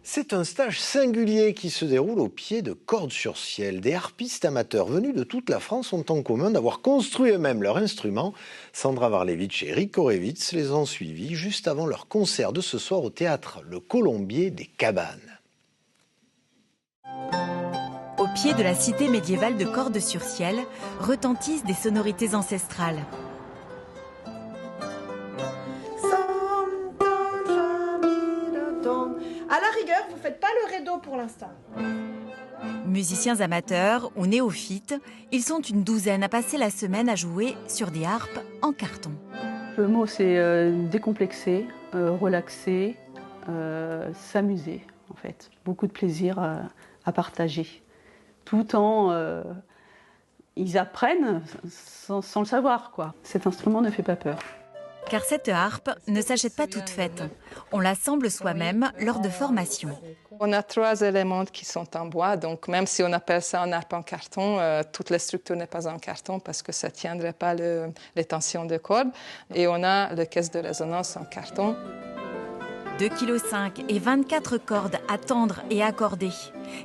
C'est un stage singulier qui se déroule au pied de Cordes sur Ciel. Des harpistes amateurs venus de toute la France ont en commun d'avoir construit eux-mêmes leur instrument. Sandra Varlevitch et Eric Korevitz les ont suivis juste avant leur concert de ce soir au théâtre Le Colombier des Cabanes. Au pied de la cité médiévale de Cordes sur Ciel retentissent des sonorités ancestrales. À la rigueur, vous ne faites pas le rédo pour l'instant. Musiciens amateurs ou néophytes, ils sont une douzaine à passer la semaine à jouer sur des harpes en carton. Le mot c'est décomplexer, relaxer, s'amuser en fait. Beaucoup de plaisir à partager. Tout en ils apprennent sans le savoir quoi. Cet instrument ne fait pas peur. Car cette harpe ne s'achète pas toute faite. On l'assemble soi-même lors de formation. On a 3 éléments qui sont en bois, donc même si on appelle ça une harpe en carton, toute la structure n'est pas en carton parce que ça ne tiendrait pas les tensions de cordes. Et on a la caisse de résonance en carton. 2,5 kg et 24 cordes à tendre et accorder.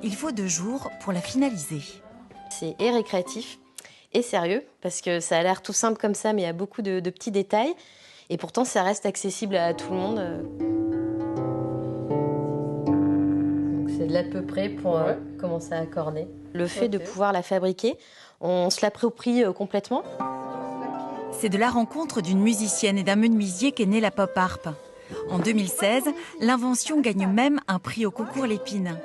Il faut 2 jours pour la finaliser. C'est et récréatif et sérieux, parce que ça a l'air tout simple comme ça, mais il y a beaucoup de petits détails. Et pourtant, ça reste accessible à tout le monde. C'est de l'à peu près pour commencer à accorder. Le fait de pouvoir la fabriquer, on se l'approprie complètement. C'est de la rencontre d'une musicienne et d'un menuisier qu'est née la pop harp. En 2016, l'invention gagne même un prix au concours Lépine.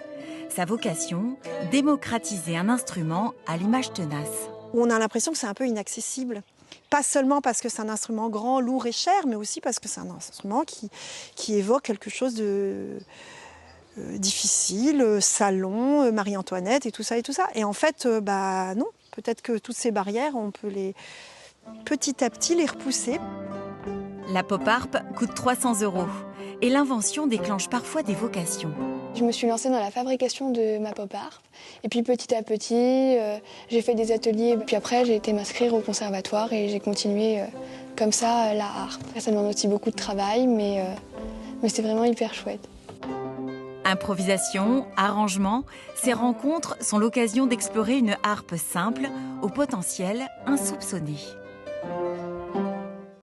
Sa vocation, démocratiser un instrument à l'image tenace. On a l'impression que c'est un peu inaccessible. Pas seulement parce que c'est un instrument grand, lourd et cher, mais aussi parce que c'est un instrument qui évoque quelque chose de difficile, salon, Marie-Antoinette et tout ça et tout ça. Et en fait, non, peut-être que toutes ces barrières, on peut petit à petit les repousser. La pop harp coûte 300 € et l'invention déclenche parfois des vocations. Je me suis lancée dans la fabrication de ma pop harp. Et puis petit à petit, j'ai fait des ateliers. Puis après, j'ai été m'inscrire au conservatoire et j'ai continué comme ça la harpe. Ça demande aussi beaucoup de travail, mais c'est vraiment hyper chouette. Improvisation, arrangement, ces rencontres sont l'occasion d'explorer une harpe simple au potentiel insoupçonné.